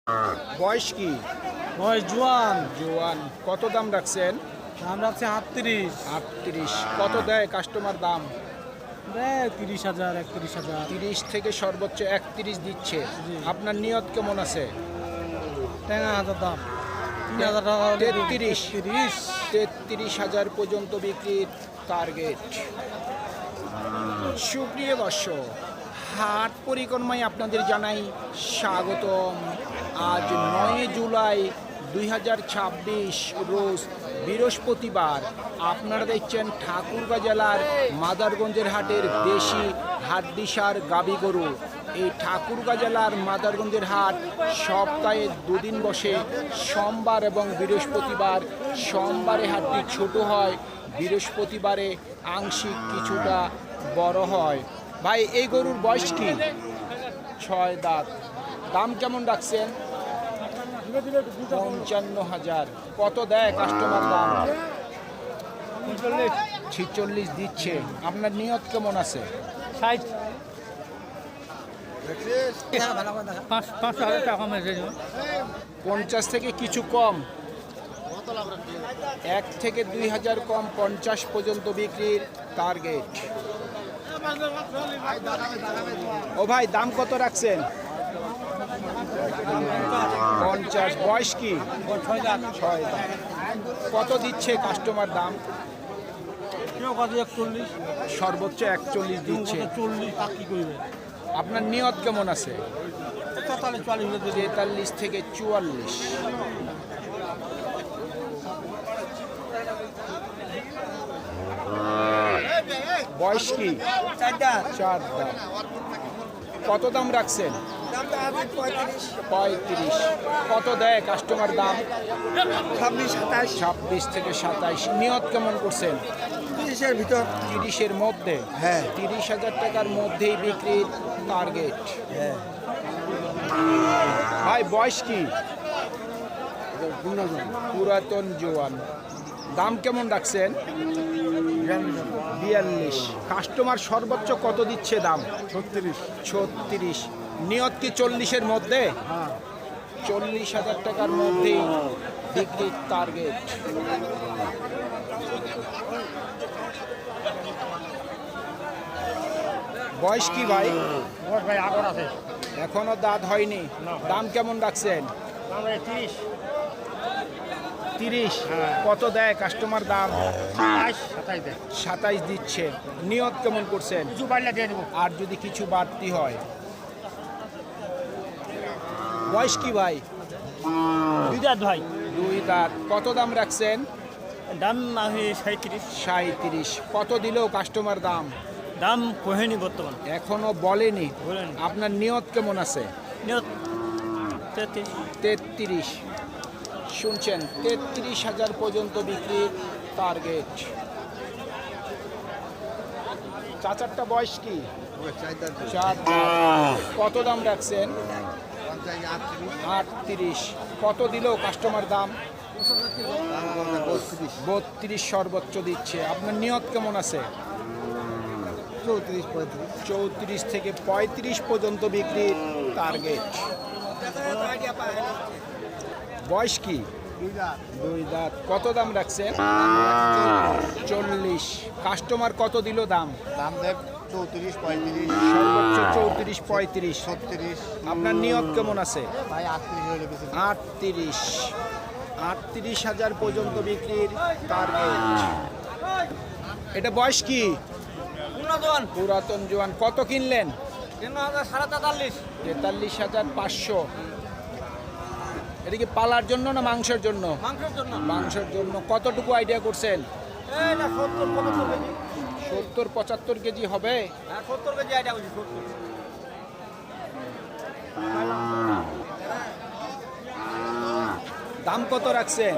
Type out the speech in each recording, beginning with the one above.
বয়স কি? বয়স জোয়ান। জোয়ান। কত দাম রাখছেন? দাম রাখছে 38। 38। কত দেয় কাস্টমার দাম? দেয় 30,000 31,000। 30 থেকে সর্বোচ্চ 31 দিচ্ছে। জি। আপনার নিয়ত কেমন আছে? 13,000 দাম। 3,000 টাকা হলে 33। 33। 33,000 পর্যন্ত বিক্রির টার্গেট। সুপ্রিয় দর্শক, হাট পরিক্রমায় আপনাদের জানাই স্বাগতম। আজ 9 জুলাই 2026 রোজ বৃহস্পতিবার। আপনারা দেখছেন ঠাকুরগাঁ জেলার মাদারগঞ্জের হাটের দেশি হাড্ডিসার গাবি গরু। এই ঠাকুরগাঁ জেলার মাদারগঞ্জের হাট সপ্তাহে দুদিন বসে, সোমবার এবং বৃহস্পতিবার। সোমবারে হাটটি ছোট হয়, বৃহস্পতিবারে আংশিক কিছুটা বড় হয়। ভাই, এই গরুর বয়স কি? 6 দাঁত। দাম কেমন রাখছেন? 55,000। কত দেয় কাস্টমার দাম? 46 দিচ্ছে। আপনার নিয়ত কেমন আছে? 5,000 টাকা কমে 50 থেকে কিছু কম, 1 থেকে 2,000 কম, 50 পর্যন্ত বিক্রির টার্গেট। ও ভাই, দাম কত রাখছেন? 50। বয়স কি? 6 দাঁত। কত দিচ্ছে কাস্টমার দাম? সর্বোচ্চ 41 দিচ্ছে। 40 কি করবে? আপনার নিয়ত কেমন আছে? 43 থেকে 44। বয়স কি? 4 দাঁত। কত দাম রাখছেন? 35। কত দেয় কাস্টমার দাম? 26 থেকে 27। নিয়ত কেমন করছেন? 30-এর ভিতর। 30-এর মধ্যে? হ্যাঁ। 30,000 টাকার মধ্যেই বিক্রির টার্গেট। ভাই, বয়স কি? পুরাতন জোয়ান। দাম কেমন রাখছেন? 42। কাস্টমার সর্বোচ্চ কত দিচ্ছে দাম? 36। নিয়ত কি 40-এর মধ্যে? 40,000 টাকার মধ্যেই বিক্রির টার্গেট। বয়স কি ভাই? ভাই আগর আছে। এখনো দাঁত হয়নি। দাম কেমন রাখছেন? 30। কত দেয় কাস্টমার দাম? 27 দিচ্ছে। নিয়ত কেমন করছেন? আর যদি কিছু বাড়তি হয়? বয়স কি ভাই? 2 দাঁত ভাই। 2 দাঁত। কত দাম রাখছেন? দাম আমি 37। 37। কত দিলেও কাস্টমার দাম? দাম কহেনি বর্তমান। এখনো বলেনি। বলেনি। আপনার নিয়ত কেমন আছে? 33। শুনছেন, 33,000 পর্যন্ত বিক্রির টার্গেট। চাচারটা বয়স কি? 4 দাঁত। কত দাম রাখছেন? 38। কত দিলেও কাস্টমার দাম? 32 সর্বোচ্চ দিচ্ছে। আপনার নিয়ত কেমন আছে? 34 থেকে 35 পর্যন্ত বিক্রির টার্গেট। বয়স কি? 2 দাঁত। কত দাম রাখছেন? 40। কাস্টমার কত দিল দাম? চৌত্রিশ 35 সর্বোচ্চ 34 35। 36 আপনার নিয়ত কেমন আছে? ভাই 38 38। 38,000 পর্যন্ত বিক্রির টার্গেট। এটা বয়স কি? পুরাতন জোয়ান। কত কিনলেন? 43,500। এটা কি পালার জন্য না মাংসের জন্য? মাংসের জন্য। কতটুকু আইডিয়া করছেন? 70-75 কেজি হবে। দাম কত রাখছেন?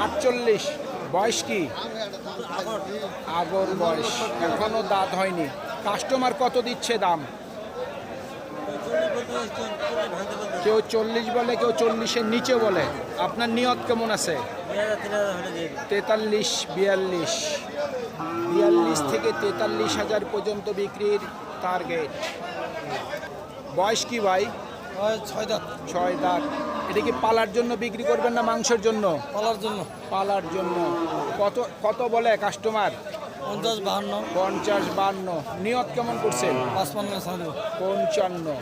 48। বয়স কি? আগর বয়স। এখনো দাঁত হয়নি। কাস্টমার কত দিচ্ছে দাম? কেউ 40 বলে, কেউ 40-এর নিচে বলে। আপনার নিয়ত কেমন আছে? 43 42। 42 থেকে 43,000 পর্যন্ত বিক্রির টার্গেট। বয়স কি ভাই? ছয় দাঁত 6 দাঁত। এটা কি পালার জন্য বিক্রি করবেন না মাংসের জন্য? পালার জন্য পালার জন্য। কত কত বলে কাস্টমার? 50-52 50-52। নিয়ত কেমন করছেন? 55 55।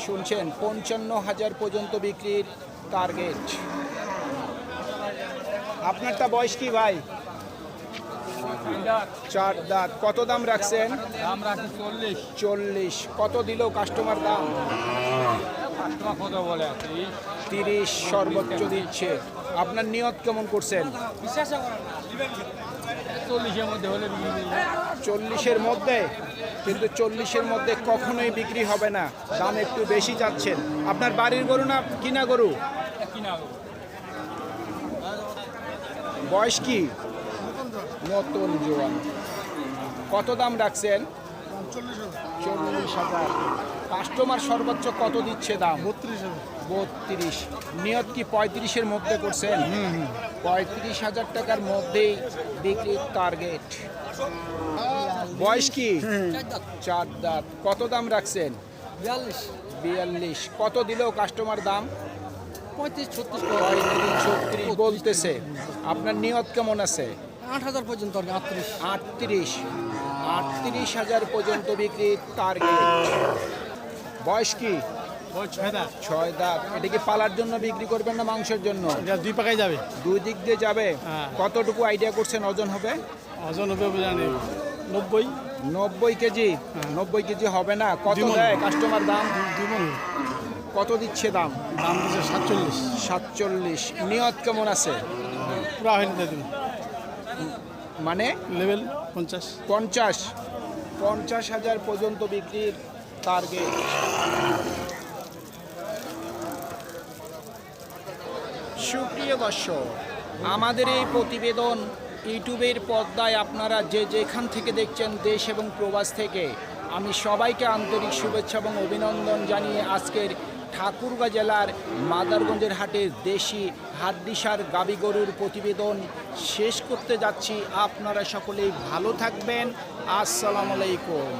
শুনছেন, 55,000 পর্যন্ত বিক্রির টার্গেট। আপনারটা বয়স কি ভাই? 4 দাঁত। কত দাম রাখছেন? দাম রাখি 40 40। কত দিল কাস্টমার দাম? কাস্টমার কত বলে 30 সর্বোচ্চ দিচ্ছে। আপনার নিয়ত কেমন করছেন? 40-এর মধ্যে হলে 40-এর মধ্যে? কিন্তু 40-এর মধ্যে কখনোই বিক্রি হবে না, দাম একটু বেশি যাচ্ছেন। আপনার বাড়ির গরু না কিনা গরু? বয়স কি? নতুন জোয়ান। কত দাম রাখছেন? 40,000। কাস্টমার সর্বোচ্চ কত দিচ্ছে দাম? 32। নিয়ত কি 35-এর মধ্যে করছেন? 35,000 টাকার মধ্যেই বিক্রির টার্গেট। বয়স কি? 4 দাঁত। কত দাম রাখছেন? 42। কত দিলেও কাস্টমার দাম? 35-36 বলতেছে। আপনার নিয়ত কেমন আছে? 8,000 পর্যন্ত 38 38,000 পর্যন্ত বিক্রির টার্গেট। বয়স কি? 6 দাঁত। এটা কি পালার জন্য বিক্রি করবেন না মাংসের জন্য? দুই পাকাই যাবে দুই দিক দিয়ে যাবে। হ্যাঁ। কতটুকু আইডিয়া করছেন ওজন হবে? ওজন হবে জানি 90 90 কেজি। 90 কেজি হবে না। কত দ্বিমন। দেয় কাস্টমার দাম? দুমন কত দিচ্ছে দাম? দাম দিচ্ছে 47 47। নিয়ত কেমন আছে? পুরা হয়নি দিন মানে লেভেল 50 50,000 পর্যন্ত বিক্রির টার্গেট। সুপ্রিয় দর্শক, আমাদের এই প্রতিবেদন ইউটিউবের পর্দায় আপনারা যে যেখান থেকে দেখছেন, দেশ এবং প্রবাস থেকে, আমি সবাইকে আন্তরিক শুভেচ্ছা এবং অভিনন্দন জানিয়ে আজকের ঠাকুরগাঁ জেলার মাদারগঞ্জের হাটের দেশি হাড্ডিসার গাবি গরুর প্রতিবেদন শেষ করতে যাচ্ছি। আপনারা সকলেই ভালো থাকবেন। আসসালামু আলাইকুম।